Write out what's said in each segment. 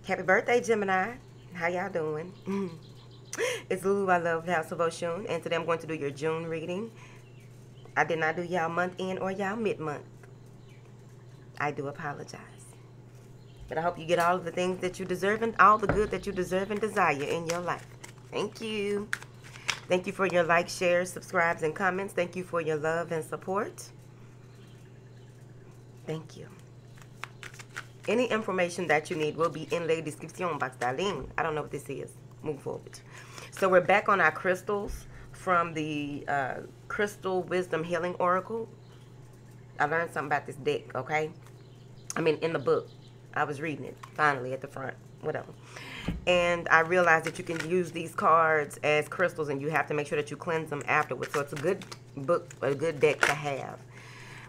Happy birthday, Gemini. How y'all doing? It's Lulu. I love House of Oshun. And today I'm going to do your June reading. I did not do y'all month end or y'all mid-month. I do apologize. But I hope you get all of the things that you deserve and all the good that you deserve and desire in your life. Thank you. Thank you for your likes, shares, subscribes, and comments. Thank you for your love and support. Thank you. Any information that you need will be in the description box, darling. I don't know what this is. Move forward. So we're back on our crystals from the Crystal Wisdom Healing Oracle. I learned something about this deck, okay? I mean, in the book. I was reading it, finally, at the front. Whatever. And I realized that you can use these cards as crystals, and you have to make sure that you cleanse them afterwards. So it's a good book, a good deck to have.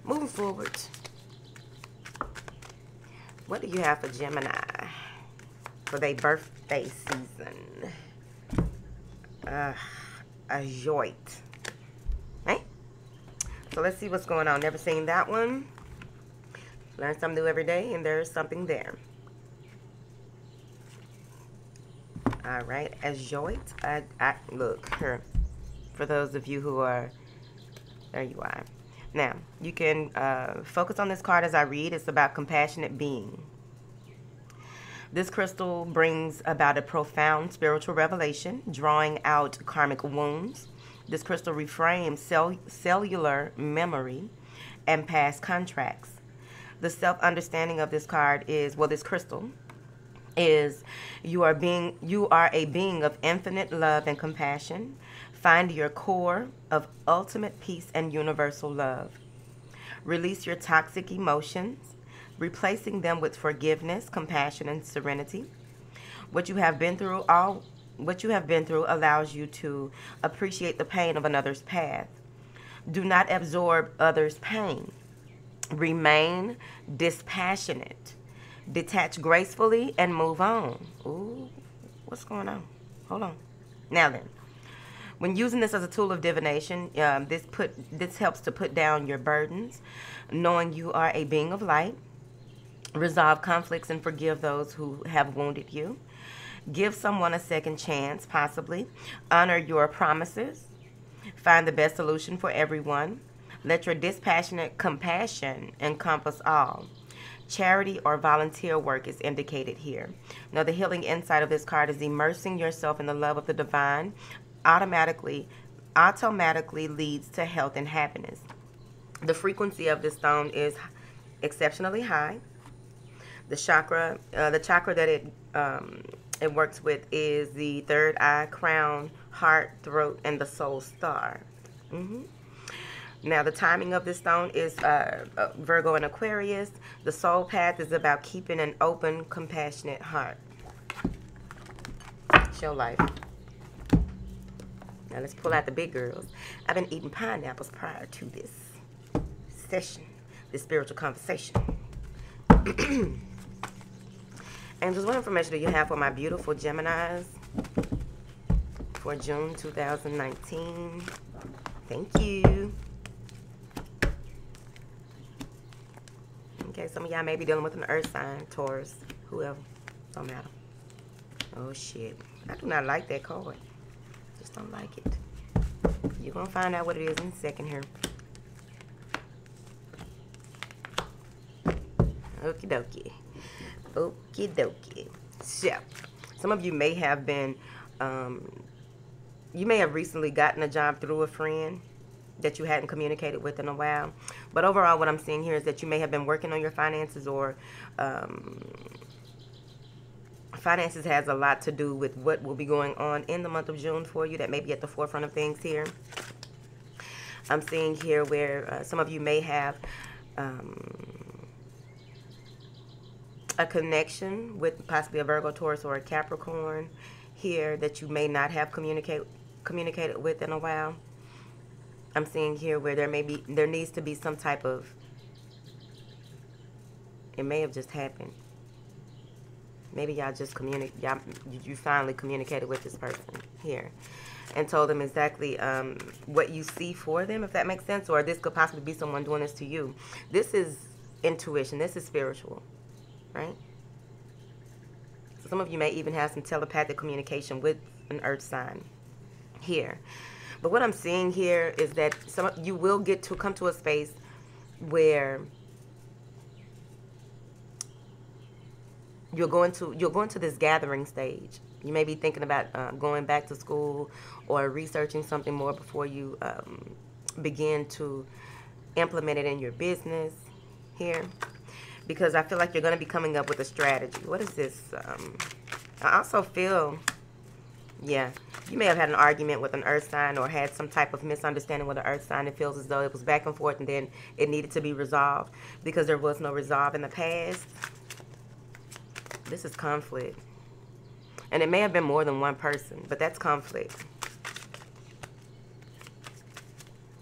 Moving forward. What do you have for Gemini for their birthday season? A joy. Right? So let's see what's going on. Never seen that one. Learn something new every day, and there's something there. All right, as joy. I look here. For those of you who are, there you are. Now, you can focus on this card as I read. It's about compassionate being. This crystal brings about a profound spiritual revelation, drawing out karmic wounds. This crystal reframes cellular memory and past contracts. The self-understanding of this card is, well, this crystal is, you are a being of infinite love and compassion. Find your core of ultimate peace and universal love. Release your toxic emotions, replacing them with forgiveness, compassion, and serenity. What you have been through allows you to appreciate the pain of another's path. Do not absorb others' pain. Remain dispassionate. Detach gracefully and move on. Ooh, what's going on? Hold on. Now then. When using this as a tool of divination, this helps to put down your burdens, knowing you are a being of light. Resolve conflicts and forgive those who have wounded you. Give someone a second chance, possibly. Honor your promises. Find the best solution for everyone. Let your dispassionate compassion encompass all. Charity or volunteer work is indicated here. Now, the healing insight of this card is immersing yourself in the love of the divine automatically leads to health and happiness. The frequency of this stone is exceptionally high. The chakra that it works with is the third eye, crown, heart, throat, and the soul star. Now, the timing of this stone is Virgo and Aquarius. The soul path is about keeping an open, compassionate heart. Show life. Now, let's pull out the big girls. I've been eating pineapples prior to this session, this spiritual conversation. And just what information do you have for my beautiful Geminis for June 2019? Thank you. Okay, some of y'all may be dealing with an earth sign, Taurus, whoever. Don't matter. Oh, shit. I do not like that card. Just don't like it. You're going to find out what it is in a second here. Okie dokie. Okie dokie. So, some of you may have been, you may have recently gotten a job through a friend that you hadn't communicated with in a while. But overall, what I'm seeing here is that you may have been working on your finances, or finances has a lot to do with what will be going on in the month of June for you. That may be at the forefront of things here. I'm seeing here where some of you may have a connection with possibly a Virgo, Taurus, or a Capricorn here that you may not have communicated with in a while. I'm seeing here where there needs to be some type of, it may have just happened. Maybe y'all just you finally communicated with this person here and told them exactly what you see for them, if that makes sense. Or this could possibly be someone doing this to you. This is intuition. This is spiritual, right? So Some of you may even have some telepathic communication with an earth sign here. But what I'm seeing here is that you will come to a space where you're going to this gathering stage. You may be thinking about going back to school or researching something more before you begin to implement it in your business here, because I feel like you're going to be coming up with a strategy. What is this? I also feel, yeah, you may have had an argument with an earth sign or had some type of misunderstanding with an earth sign. It feels as though it was back and forth and then it needed to be resolved because there was no resolve in the past. This is conflict. And it may have been more than one person, but that's conflict.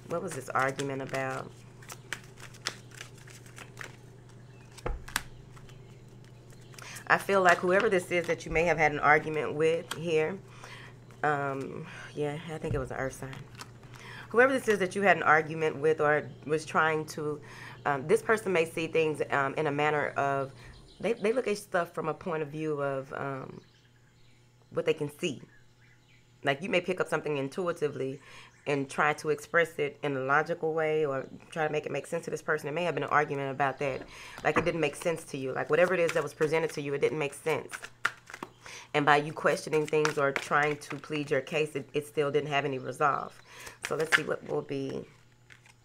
What was this argument about? I feel like whoever this is that you may have had an argument with here, yeah, I think it was an earth sign. Whoever this is that you had an argument with or was trying to, this person may see things in a manner of, they look at stuff from a point of view of what they can see. Like you may pick up something intuitively and try to express it in a logical way or try to make it make sense to this person. It may have been an argument about that. Like it didn't make sense to you. Like whatever it is that was presented to you, it didn't make sense. And by you questioning things or trying to plead your case, it still didn't have any resolve. So let's see what will be.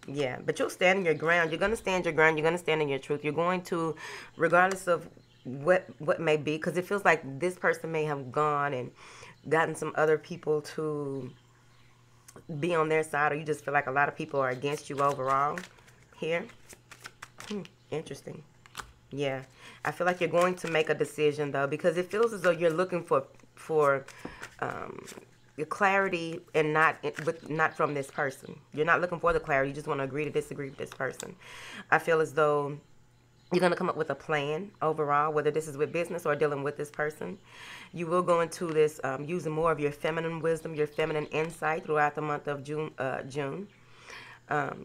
Yeah, but you'll stand in your ground. You're going to stand your ground. You're going to stand in your truth. You're going to, regardless of what may be, because it feels like this person may have gone and gotten some other people to be on their side, or you just feel like a lot of people are against you overall here. Interesting. Yeah, I feel like you're going to make a decision though, because it feels as though you're looking for clarity and not from this person. You're not looking for the clarity. You just want to agree to disagree with this person. I feel as though you're going to come up with a plan overall, whether this is with business or dealing with this person. You will go into this using more of your feminine wisdom, your feminine insight throughout the month of June,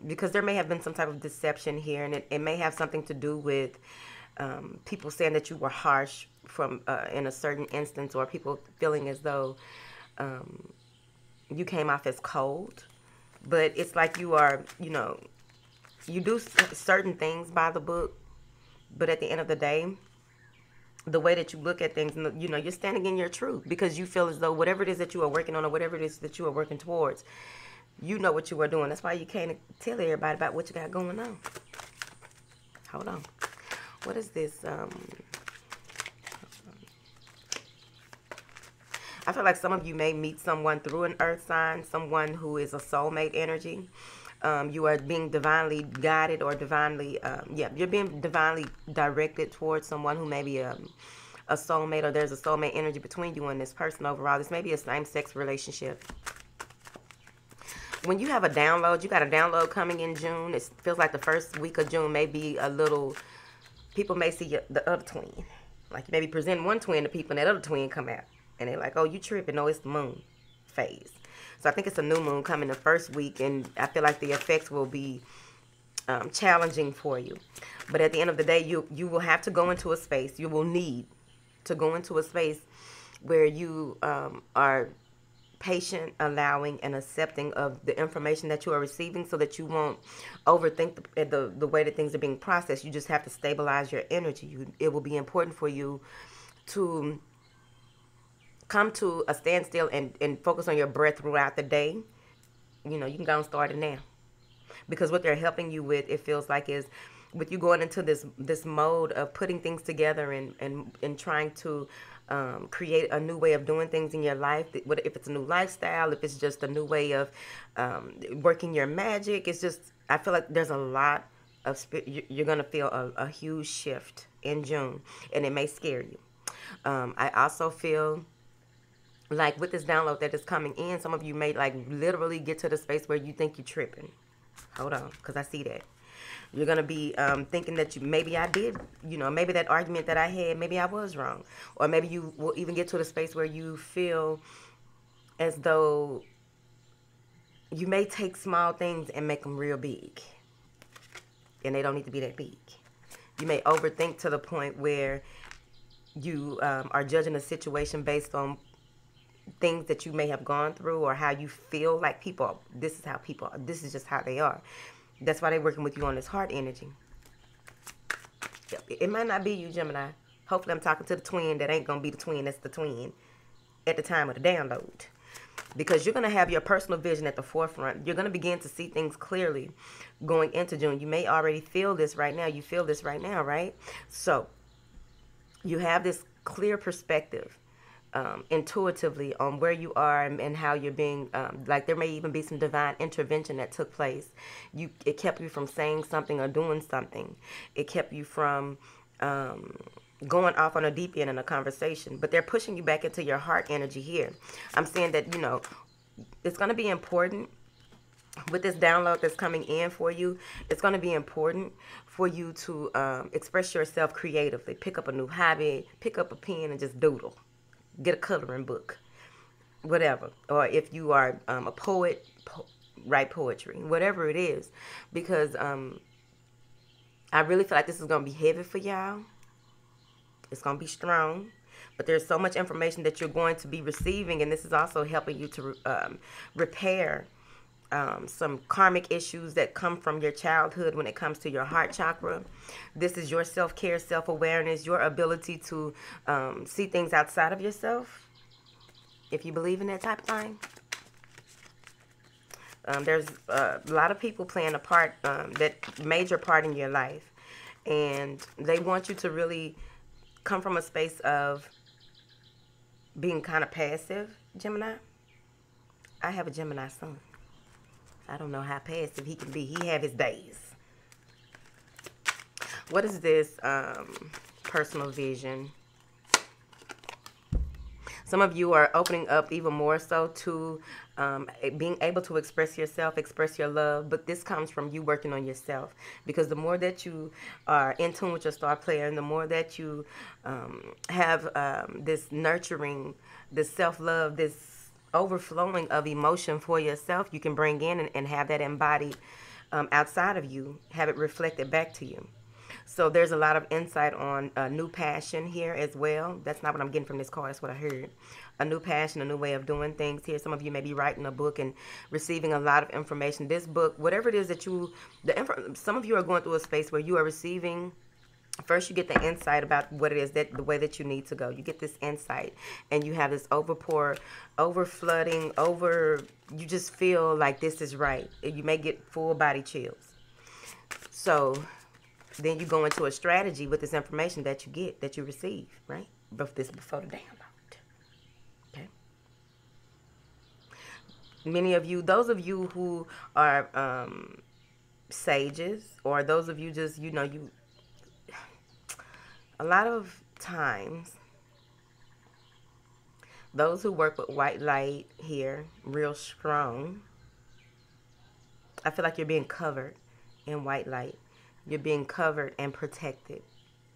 because there may have been some type of deception here, and it may have something to do with people saying that you were harsh from in a certain instance, or people feeling as though you came off as cold. But it's like you are, you do certain things by the book, but at the end of the day, the way that you look at things, you're standing in your truth, because you feel as though whatever it is that you are working on or whatever it is that you are working towards, you know what you are doing. That's why you can't tell everybody about what you got going on. Hold on. What is this? I feel like some of you may meet someone through an earth sign, someone who is a soulmate energy. You are being divinely guided or divinely, you're being divinely directed towards someone who may be a soulmate, or there's a soulmate energy between you and this person overall. This may be a same-sex relationship. When you have a download, you got a download coming in June. It feels like the first week of June may be a little, people may see the other twin. Like you may be presenting one twin to people and that other twin come out. And they're like, oh, you tripping. No, it's the moon phase. So I think it's a new moon coming the first week, and I feel like the effects will be challenging for you. But at the end of the day, you will have to go into a space. You will need to go into a space where you are patient, allowing, and accepting of the information that you are receiving, so that you won't overthink the way that things are being processed. You just have to stabilize your energy. It will be important for you to come to a standstill and focus on your breath throughout the day. You can go and start it now. Because what they're helping you with, it feels like, is with you going into this mode of putting things together and trying to create a new way of doing things in your life. If it's a new lifestyle, if it's just a new way of working your magic. It's just, I feel like there's a lot of, you're going to feel a huge shift in June, and it may scare you. I also feel like with this download that is coming in, some of you may like literally get to the space where you think you're tripping. Hold on, because I see that. You're going to be thinking that maybe I did, maybe that argument that I had, maybe I was wrong. Or maybe you will even get to the space where you feel as though you may take small things and make them real big. And they don't need to be that big. You may overthink to the point where You are judging a situation based on things that you may have gone through or how you feel like people. This is how people. This is just how they are. That's why they're working with you on this heart energy. It might not be you, Gemini. Hopefully, I'm talking to the twin that ain't gonna be the twin. That's the twin at the time of the download. Because you're going to have your personal vision at the forefront. You're going to begin to see things clearly going into June. You may already feel this right now. You feel this right now, right? So you have this clear perspective intuitively on where you are and how you're being, like there may even be some divine intervention that took place. It kept you from saying something or doing something. It kept you from going off on a deep end in a conversation, but they're pushing you back into your heart energy here. I'm saying that, you know, it's going to be important with this download that's coming in for you. It's going to be important for you to express yourself creatively. Pick up a new hobby, pick up a pen and just doodle. Get a coloring book, whatever. Or if you are a poet, write poetry, whatever it is. Because I really feel like this is going to be heavy for y'all. It's going to be strong, but there's so much information that you're going to be receiving, and this is also helping you to repair some karmic issues that come from your childhood when it comes to your heart chakra. This is your self-care, self-awareness, your ability to see things outside of yourself, if you believe in that type of thing. There's a lot of people playing a part, that major part in your life, and they want you to really come from a space of being kind of passive, Gemini. I have a Gemini son. I don't know how passive he can be. He have his days. What is this personal vision? Some of you are opening up even more so to being able to express yourself, express your love. But this comes from you working on yourself. Because the more that you are in tune with your star player, and the more that you have this nurturing, this self-love, this overflowing of emotion for yourself, you can bring in and have that embodied outside of you, have it reflected back to you. So there's a lot of insight on a new passion here as well. That's not what I'm getting from this card. That's what I heard. A new passion, a new way of doing things here. Some of you may be writing a book and receiving a lot of information. This book, whatever it is that some of you are going through a space where you are receiving. First, you get the insight about what it is, the way that you need to go. You get this insight, and you have this overflooding, you just feel like this is right. You may get full body chills. So then you go into a strategy with this information that you get, that you receive, right? Before the download. Okay. Many of you, those of you who are sages, or those of you just, a lot of times, those who work with white light here, real strong, I feel like you're being covered in white light. You're being covered and protected.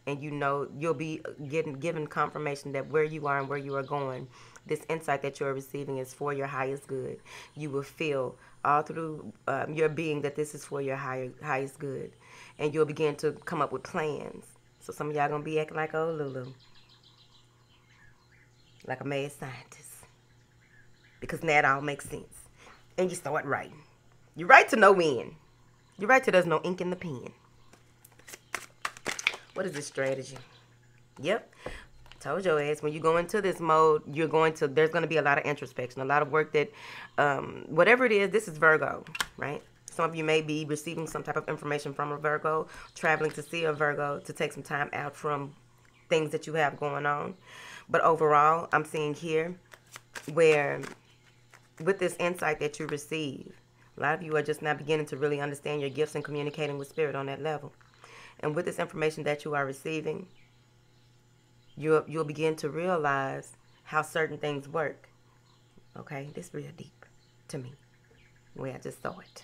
And you'll be given confirmation that where you are and where you are going, this insight that you're receiving is for your highest good. You will feel all through your being that this is for your highest good. And you'll begin to come up with plans. So some of y'all going to be acting like old Lulu. Like a mad scientist. Because now it all makes sense. And you start writing. You write to no end. You write to there's no ink in the pen. What is this strategy? Yep. Told your ass, when you go into this mode, there's going to be a lot of introspection, a lot of work that, whatever it is, this is Virgo, right? Some of you may be receiving some type of information from a Virgo, traveling to see a Virgo, to take some time out from things that you have going on. But overall, I'm seeing here where, with this insight that you receive, a lot of you are just now beginning to really understand your gifts and communicating with spirit on that level. And with this information that you are receiving, you'll begin to realize how certain things work. Okay? This is real deep to me, the way I just saw it.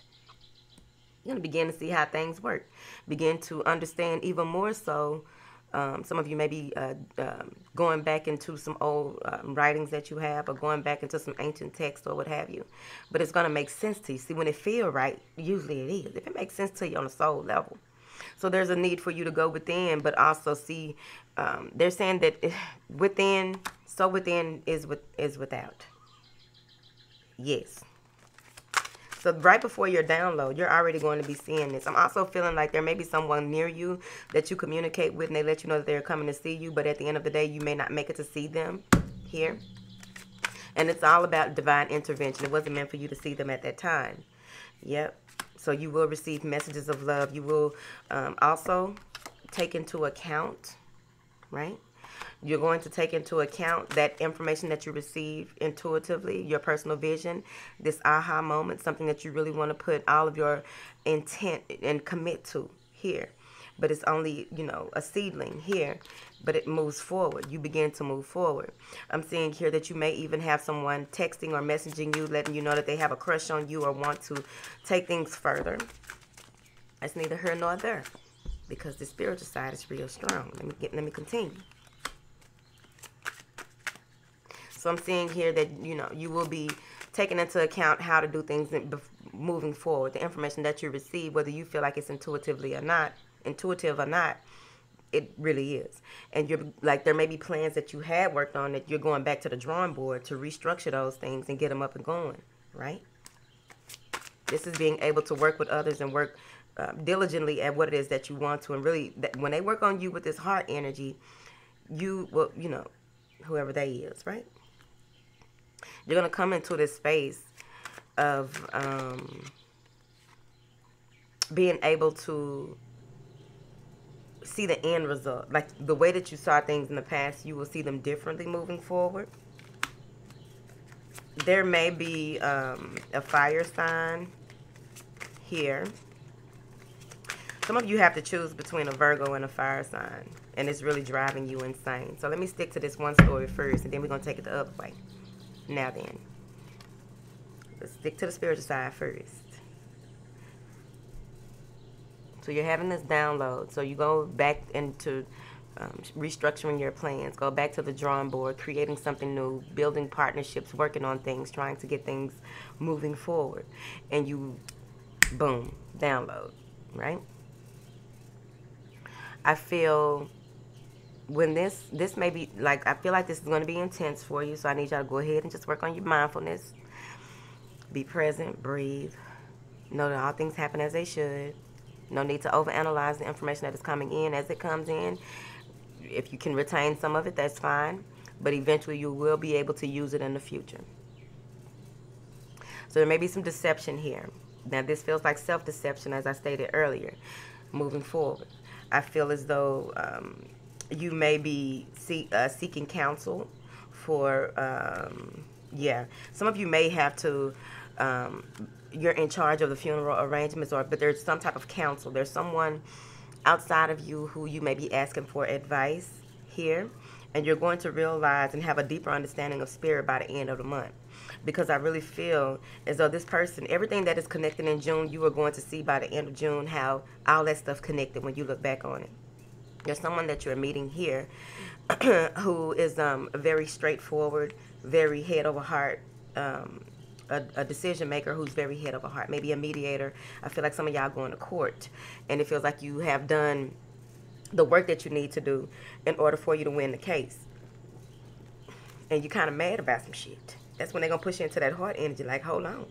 You're going to begin to see how things work. Begin to understand even more so. Some of you may be going back into some old writings that you have, or going back into some ancient text or what have you. But it's going to make sense to you. See, when it feels right, usually it is. If it makes sense to you on a soul level, So there's a need for you to go within, but also see, they're saying that within, so within is without. Yes. So right before your download, you're already going to be seeing this. I'm also feeling like there may be someone near you that you communicate with, and they let you know that they're coming to see you, but at the end of the day, you may not make it to see them here. And it's all about divine intervention. It wasn't meant for you to see them at that time. Yep. So you will receive messages of love. You will also take into account, right? You're going to take into account that information that you receive intuitively, your personal vision, this aha moment, something that you really want to put all of your intent and commit to here. But it's only, you know, a seedling here, but it moves forward. You begin to move forward. I'm seeing here that you may even have someone texting or messaging you, letting you know that they have a crush on you or want to take things further. That's neither here nor there, because the spiritual side is real strong. Let me continue. So I'm seeing here that, you know, you will be taking into account how to do things moving forward. The information that you receive, whether you feel like it's intuitive or not, it really is. And you're like, there may be plans that you had worked on that you're going back to the drawing board to restructure those things and get them up and going, right? This is being able to work with others and work diligently at what it is that you want to. And really, when they work on you with this heart energy, you will, you know, whoever they is, right? You're going to come into this space of being able to see the end result. Like the way that you saw things in the past, you will see them differently moving forward. There may be a fire sign here. Some of you have to choose between a Virgo and a fire sign, and it's really driving you insane. So let me stick to this one story first, and then we're going to take it the other way. Now then, let's stick to the spiritual side first. So you're having this download. So you go back into restructuring your plans. Go back to the drawing board, creating something new, building partnerships, working on things, trying to get things moving forward. And you, boom, download, right? I feel when this may be, like, I feel like this is going to be intense for you. So I need y'all to go ahead and just work on your mindfulness. Be present, breathe. Know that all things happen as they should. No need to overanalyze the information that is coming in as it comes in. If you can retain some of it, that's fine. But eventually you will be able to use it in the future. So there may be some deception here. Now this feels like self-deception, as I stated earlier, moving forward. I feel as though you may be seeking counsel for, yeah. Some of you may have to... you're in charge of the funeral arrangements, but there's some type of counsel. There's someone outside of you who you may be asking for advice here, and you're going to realize and have a deeper understanding of spirit by the end of the month. Because I really feel as though this person, everything that is connected in June, you are going to see by the end of June how all that stuff connected when you look back on it. There's someone that you're meeting here who is very straightforward, very head over heart, a decision maker who's very head over heart, maybe a mediator. I feel like some of y'all going to court, and it feels like you have done the work that you need to do in order for you to win the case. And you're kind of mad about some shit. That's when they're going to push you into that heart energy, like, hold on.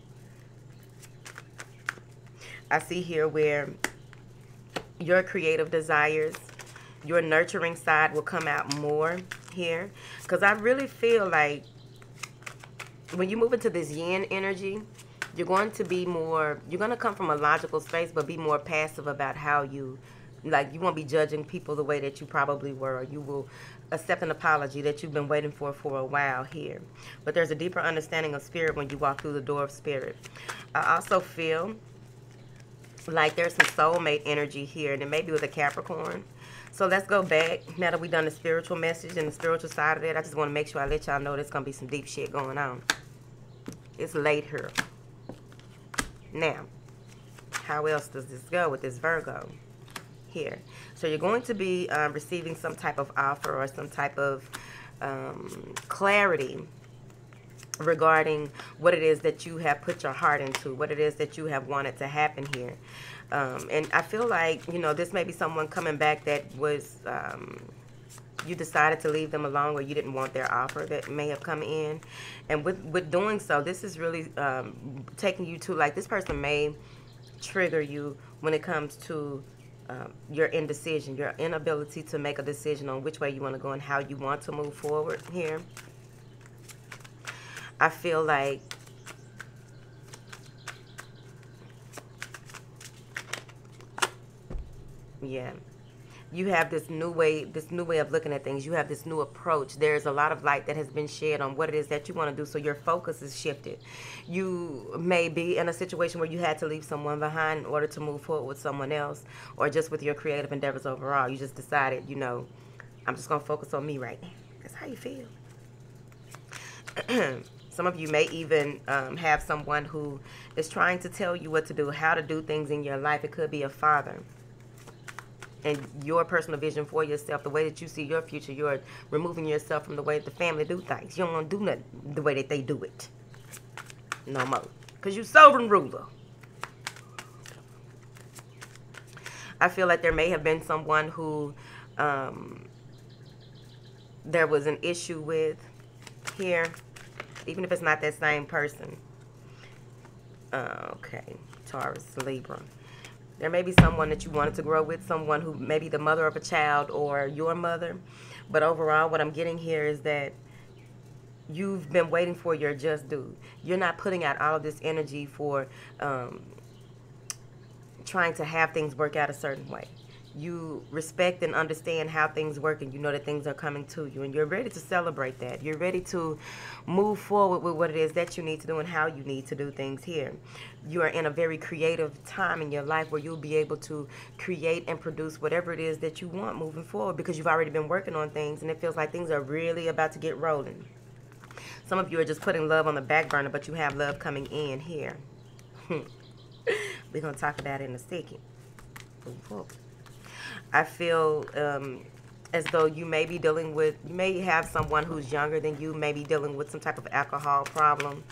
I see here where your creative desires, your nurturing side will come out more here. Because I really feel like when you move into this yin energy, you're going to be more, you're going to come from a logical space, but be more passive about how you, like, you won't be judging people the way that you probably were. Or you will accept an apology that you've been waiting for a while here. But there's a deeper understanding of spirit when you walk through the door of spirit. I also feel like there's some soulmate energy here, and it may be with a Capricorn. So let's go back. Now that we've done the spiritual message and the spiritual side of it, I just want to make sure I let y'all know there's going to be some deep shit going on. It's late here. Now, how else does this go with this Virgo here? So you're going to be receiving some type of offer or some type of clarity regarding what it is that you have put your heart into, what it is that you have wanted to happen here. And I feel like, you know, this may be someone coming back that was, you decided to leave them alone, or you didn't want their offer that may have come in. And with doing so, this is really taking you to, like, this person may trigger you when it comes to your indecision, your inability to make a decision on which way you want to go and how you want to move forward here. I feel like yeah, you have this new way of looking at things. You have this new approach. There's a lot of light that has been shed on what it is that you want to do, so your focus is shifted. You may be in a situation where you had to leave someone behind in order to move forward with someone else, or just with your creative endeavors overall. You just decided, you know, I'm just going to focus on me right now. That's how you feel. Some of you may even have someone who is trying to tell you what to do, how to do things in your life. It could be a father. And your personal vision for yourself, the way that you see your future, you're removing yourself from the way that the family do things. You don't want to do nothing the way that they do it no more, because you're sovereign ruler. I feel like there may have been someone who there was an issue with here, even if it's not that same person. Okay, Taurus, Libra. There may be someone that you wanted to grow with, someone who may be the mother of a child or your mother. But overall, what I'm getting here is that you've been waiting for your just due. You're not putting out all of this energy for trying to have things work out a certain way. You respect and understand how things work, and you know that things are coming to you, and you're ready to celebrate that. You're ready to move forward with what it is that you need to do and how you need to do things here. You are in a very creative time in your life where you'll be able to create and produce whatever it is that you want moving forward, because you've already been working on things, and it feels like things are really about to get rolling. Some of you are just putting love on the back burner, but you have love coming in here. We're going to talk about it in a second. Move forward. I feel as though you may be dealing with, you may have someone who's younger than you, may be dealing with some type of alcohol problem.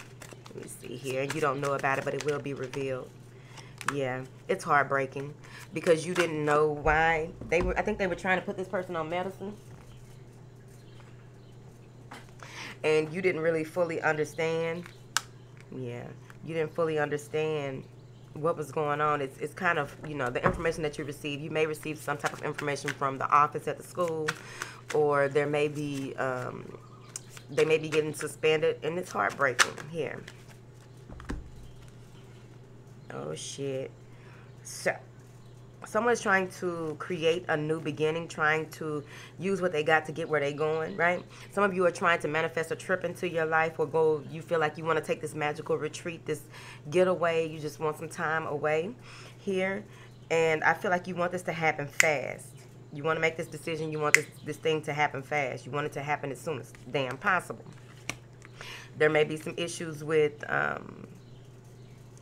Let me see here. You don't know about it, but it will be revealed. Yeah, it's heartbreaking because you didn't know why. I think they were trying to put this person on medicine, and you didn't really fully understand. Yeah, you didn't fully understand what was going on. It's kind of, you know, the information that you receive. You may receive some type of information from the office at the school, or there may be they may be getting suspended, and it's heartbreaking here. Oh shit. So someone's trying to create a new beginning, trying to use what they got to get where they're going, right? Some of you are trying to manifest a trip into your life, or go, you feel like you want to take this magical retreat, this getaway. You just want some time away here. And I feel like you want this to happen fast. You want to make this decision. You want this thing to happen fast. You want it to happen as soon as damn possible. There may be some issues with,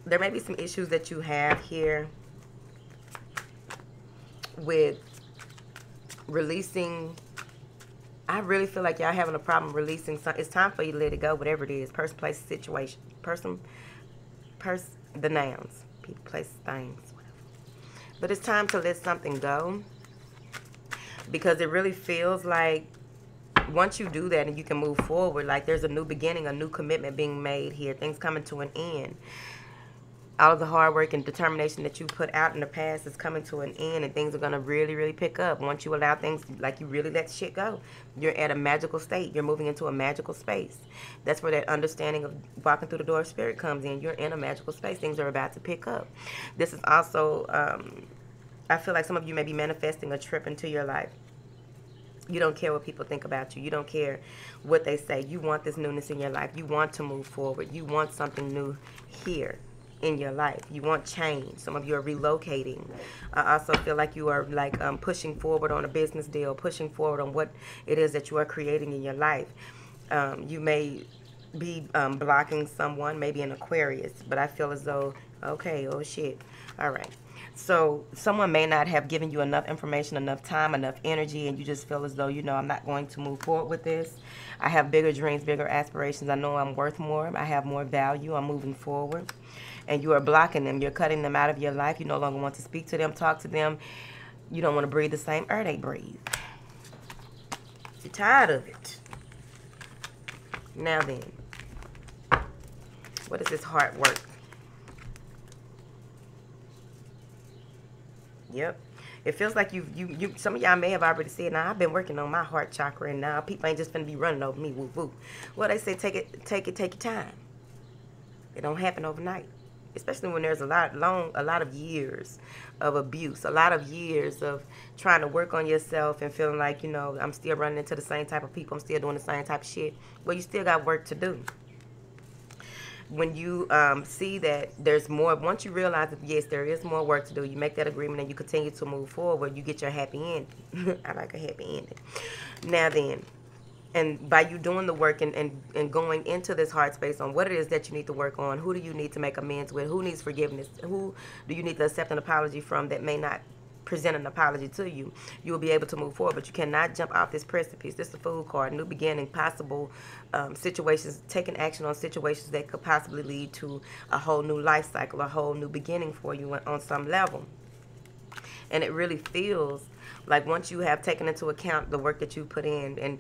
there may be some issues that you have here with releasing. I really feel like y'all having a problem releasing something. It's time for you to let it go, whatever it is. Person, place, situation. The nouns. People, place, things, whatever. But it's time to let something go, because it really feels like once you do that and you can move forward, like there's a new beginning, a new commitment being made here. Things coming to an end. All of the hard work and determination that you put out in the past is coming to an end, and things are going to really, really pick up. Once you allow things, like you really let shit go, you're at a magical state. You're moving into a magical space. That's where that understanding of walking through the door of spirit comes in. You're in a magical space. Things are about to pick up. This is also, I feel like some of you may be manifesting a trip into your life. You don't care what people think about you. You don't care what they say. You want this newness in your life. You want to move forward. You want something new here in your life. You want change. Some of you are relocating. I also feel like you are like pushing forward on a business deal, pushing forward on what it is that you are creating in your life. You may be blocking someone, maybe an Aquarius, but I feel as though, okay, oh shit. All right. So someone may not have given you enough information, enough time, enough energy, and you just feel as though, you know, I'm not going to move forward with this. I have bigger dreams, bigger aspirations. I know I'm worth more. I have more value. I'm moving forward. And you are blocking them. You're cutting them out of your life. You no longer want to speak to them, talk to them. You don't want to breathe the same air they breathe. You're tired of it. Now then, what is this heart work? Yep. It feels like you some of y'all may have already said, now I've been working on my heart chakra, and now people ain't just gonna be running over me, woo woo. Well, they say take your time. It don't happen overnight. Especially when there's a lot of years of abuse, a lot of years of trying to work on yourself and feeling like, you know, I'm still running into the same type of people, I'm still doing the same type of shit. Well, you still got work to do. When you see that there's more, once you realize that, yes, there is more work to do, you make that agreement and you continue to move forward, you get your happy ending. I like a happy ending. Now then, and by you doing the work and going into this heart space on what it is that you need to work on, who do you need to make amends with, who needs forgiveness, who do you need to accept an apology from that may not present an apology to you, you will be able to move forward. But you cannot jump off this precipice. This is the Fool card, new beginning, possible situations, taking action on situations that could possibly lead to a whole new life cycle, a whole new beginning for you on some level. And it really feels like once you have taken into account the work that you put in and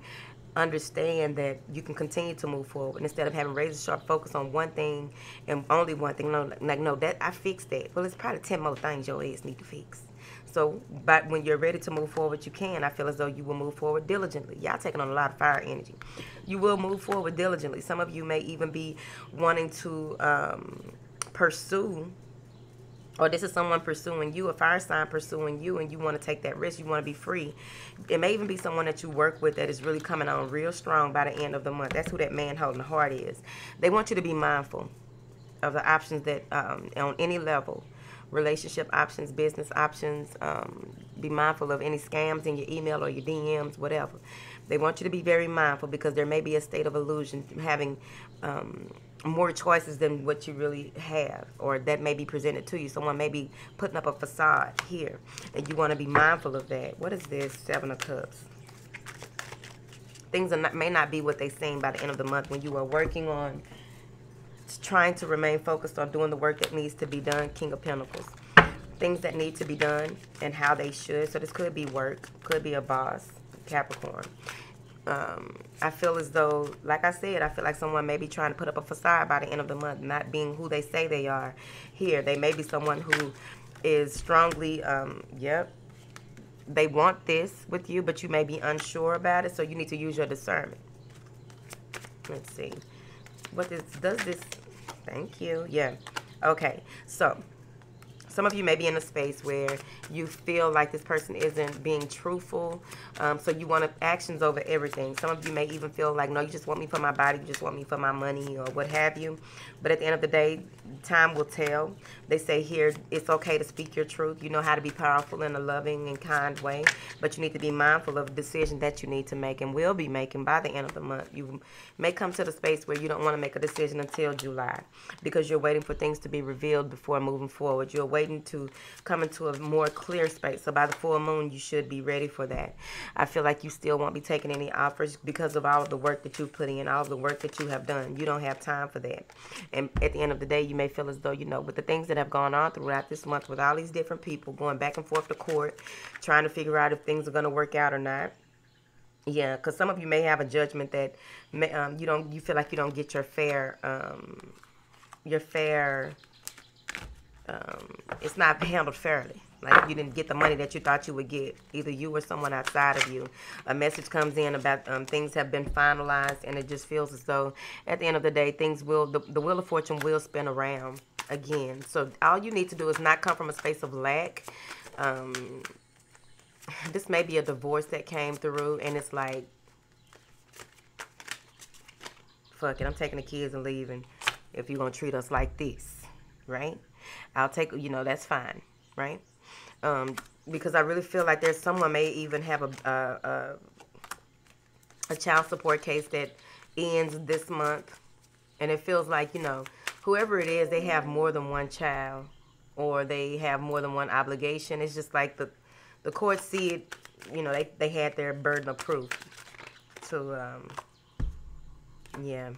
understand that you can continue to move forward instead of having razor sharp focus on one thing and only one thing. No, like, no, that I fixed that. Well, it's probably 10 more things your ass need to fix. So, but when you're ready to move forward, you can. I feel as though you will move forward diligently. Y'all taking on a lot of fire energy. You will move forward diligently. Some of you may even be wanting to pursue, or this is someone pursuing you, a fire sign pursuing you, and you want to take that risk. You want to be free. It may even be someone that you work with that is really coming on real strong by the end of the month. That's who that man holding the heart is. They want you to be mindful of the options that on any level. Relationship options, business options, be mindful of any scams in your email or your DMs, whatever. They want you to be very mindful because there may be a state of illusion, having more choices than what you really have, or that may be presented to you. Someone may be putting up a facade here, and you want to be mindful of that. What is this? 7 of Cups. Things may not be what they seem by the end of the month when you are working on trying to remain focused on doing the work that needs to be done. King of Pentacles. Things that need to be done and how they should. So this could be work, could be a boss, Capricorn. I feel as though, like I said, I feel like someone may be trying to put up a facade by the end of the month, not being who they say they are. Here, they may be someone who is strongly, they want this with you, but you may be unsure about it, so you need to use your discernment. Let's see. What does this, thank you, yeah. Okay, so some of you may be in a space where you feel like this person isn't being truthful, so you want actions over everything. Some of you may even feel like, no, you just want me for my body, you just want me for my money, or what have you. But at the end of the day, time will tell. They say here, it's okay to speak your truth. You know how to be powerful in a loving and kind way, but you need to be mindful of the decision that you need to make and will be making by the end of the month. You may come to the space where you don't want to make a decision until July because you're waiting for things to be revealed before moving forward. You're waiting to come into a more clear space. So by the full moon, you should be ready for that. I feel like you still won't be taking any offers because of all of the work that you put in, all of the work that you have done. You don't have time for that. And at the end of the day, you may feel as though, you know, with the things that have gone on throughout this month, with all these different people going back and forth to court, trying to figure out if things are going to work out or not. Yeah, because some of you may have a judgment that you feel like you don't get your fair, it's not handled fairly. Like you didn't get the money that you thought you would get, either you or someone outside of you. A message comes in about things have been finalized, and it just feels as though at the end of the day, things will, the wheel of fortune will spin around again. So all you need to do is not come from a space of lack. This may be a divorce that came through, and it's like, fuck it, I'm taking the kids and leaving if you're going to treat us like this, right? I'll take, that's fine, right? Because I really feel like there's someone may even have a child support case that ends this month, and it feels like, whoever it is, they have more than one child, or they have more than one obligation. It's just like the courts see it, you know, they had their burden of proof. To, yeah,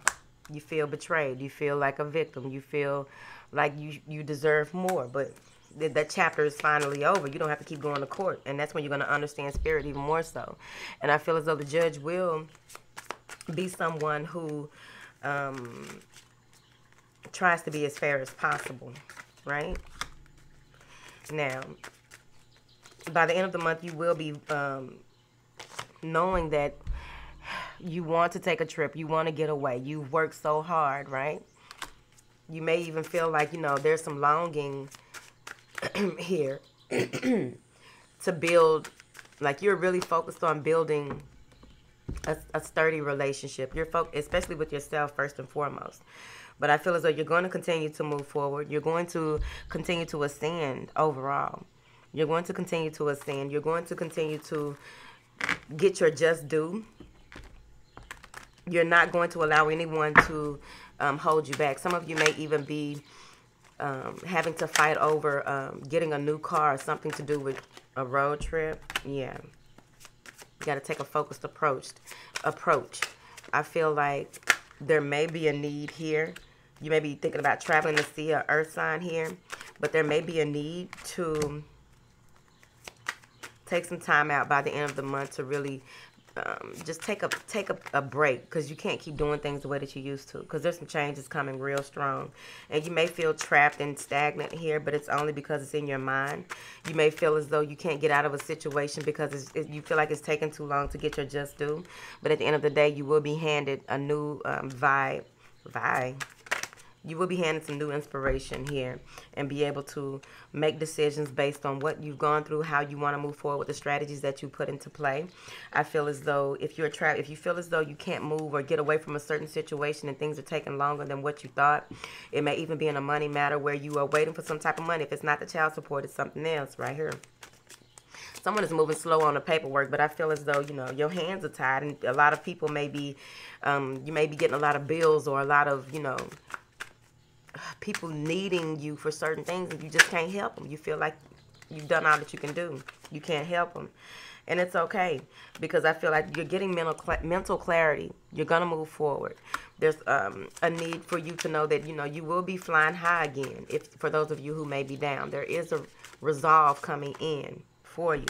you feel betrayed. You feel like a victim. You feel like you deserve more. But that chapter is finally over. You don't have to keep going to court. And that's when you're going to understand spirit even more so. And I feel as though the judge will be someone who tries to be as fair as possible, right? Now, by the end of the month, you will be knowing that you want to take a trip. You want to get away. You've worked so hard, right? You may even feel like, you know, there's some longing here to build, like you're really focused on building a sturdy relationship. You're especially with yourself first and foremost. But I feel as though you're going to continue to move forward. You're going to continue to ascend overall. You're going to continue to ascend. You're going to continue to get your just due. You're not going to allow anyone to hold you back. Some of you may even be having to fight over getting a new car or something to do with a road trip. Yeah. You got to take a focused approach. I feel like there may be a need here. You may be thinking about traveling to see an earth sign here, but there may be a need to take some time out by the end of the month to really just take a break, because you can't keep doing things the way that you used to, because there's some changes coming real strong. And you may feel trapped and stagnant here, but it's only because it's in your mind. You may feel as though you can't get out of a situation because you feel like it's taking too long to get your just due. But at the end of the day, you will be handed a new you will be handed some new inspiration here and be able to make decisions based on what you've gone through, how you want to move forward with the strategies that you put into play. I feel as though if you feel as though you can't move or get away from a certain situation and things are taking longer than what you thought, it may even be in a money matter where you are waiting for some type of money. If it's not the child support, it's something else right here. Someone is moving slow on the paperwork, but I feel as though, you know, your hands are tied, and a lot of people may be, you may be getting a lot of bills or a lot of, you know, people needing you for certain things, and you just can't help them. You feel like you've done all that you can do. You can't help them. And it's okay, because I feel like you're getting mental clarity. You're going to move forward. There's a need for you to know that, you know, you will be flying high again. For those of you who may be down, there is a resolve coming in for you.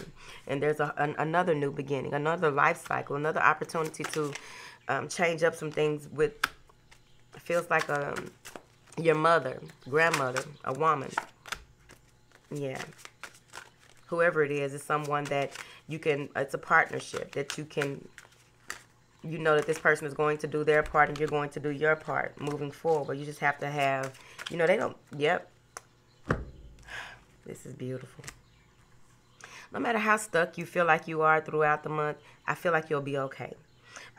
And there's another new beginning, another life cycle, another opportunity to change up some things with, it feels like your mother, grandmother, a woman. Yeah. Whoever it is someone that you can, it's a partnership that you can, you know that this person is going to do their part and you're going to do your part moving forward. You just have to have, you know, they don't, yep. This is beautiful. No matter how stuck you feel like you are throughout the month, I feel like you'll be okay.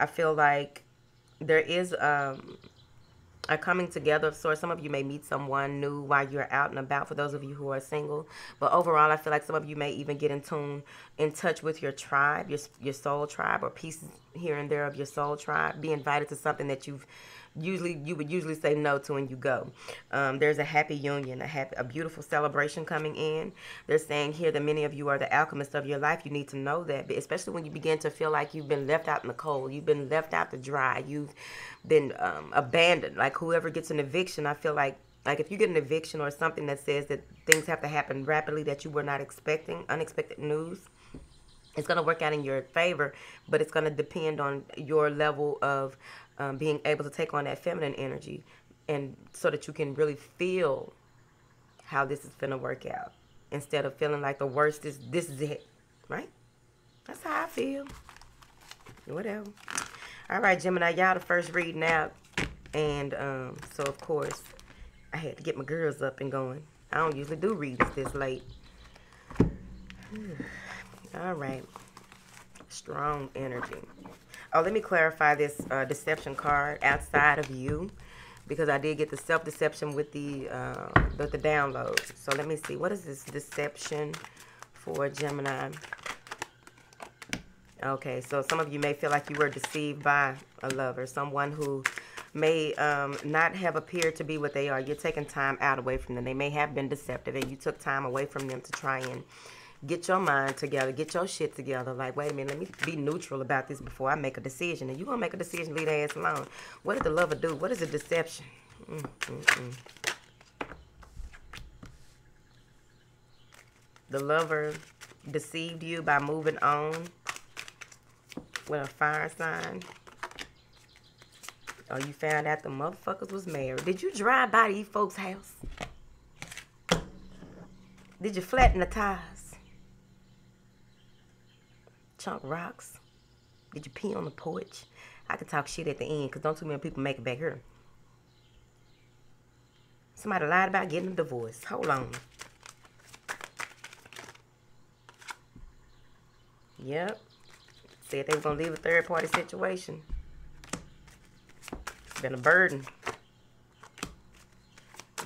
I feel like there is a coming together of sorts. Some of you may meet someone new while you're out and about, for those of you who are single. But overall, I feel like some of you may even get in touch with your tribe, your soul tribe, or pieces here and there of your soul tribe. Be invited to something that you would usually say no to, and you go. There's a happy union, a beautiful celebration coming in. They're saying here that many of you are the alchemists of your life. You need to know that, but especially when you begin to feel like you've been left out in the cold, you've been left out to dry, you've been abandoned. Like whoever gets an eviction, I feel like if you get an eviction or something that says that things have to happen rapidly that you were not expecting, unexpected news, it's going to work out in your favor, but it's going to depend on your level of being able to take on that feminine energy, and so that you can really feel how this is finna work out, instead of feeling like the worst is, this is it, right? That's how I feel. Whatever. All right, Gemini, y'all the first reading out, and so of course I had to get my girls up and going. I don't usually do readings this late. All right. Strong energy. Oh, let me clarify this deception card outside of you, because I did get the self-deception with the download. So let me see. What is this deception for Gemini? Okay, so some of you may feel like you were deceived by a lover, someone who may not have appeared to be what they are. You're taking time out away from them. They may have been deceptive, and you took time away from them to try and get your mind together, get your shit together. Like, wait a minute, let me be neutral about this before I make a decision. And you're going to make a decision, leave their ass alone. What did the lover do? What is a deception? The lover deceived you by moving on with a fire sign. Or you found out the motherfuckers was married. Did you drive by these folks' house? Did you flatten the tires? Chunk rocks? Did you pee on the porch? I can talk shit at the end because don't too many people make it back here. Somebody lied about getting a divorce. Hold on. Yep. Said they were going to leave a third-party situation. It's been a burden.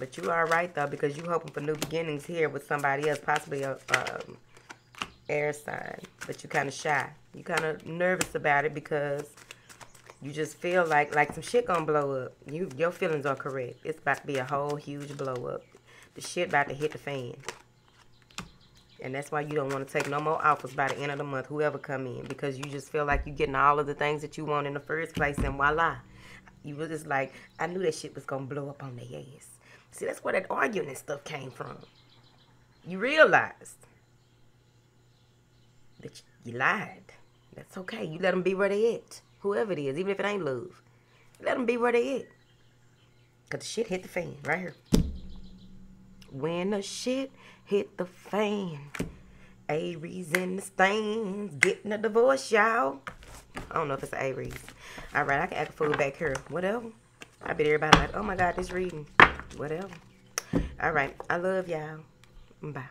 But you are right, though, because you hoping for new beginnings here with somebody else, possibly a air sign. But you kind of shy. You kind of nervous about it because you just feel like some shit gonna blow up. Your feelings are correct. It's about to be a whole huge blow up. The shit about to hit the fan. And that's why you don't want to take no more offers by the end of the month, whoever come in. Because you just feel like you're getting all of the things that you want in the first place. And voila. You were just like, I knew that shit was going to blow up on their ass. See, that's where that arguing and stuff came from. You realized that you lied. That's okay. You let them be where they at. Whoever it is, even if it ain't love. Let them be where they at. Because the shit hit the fan right here. When the shit hit the fan, Aries in the stands, getting a divorce, y'all. I don't know if it's an Aries. All right, I can act a fool back here. Whatever. I bet everybody like, oh my God, this reading. Whatever. All right, I love y'all. Bye.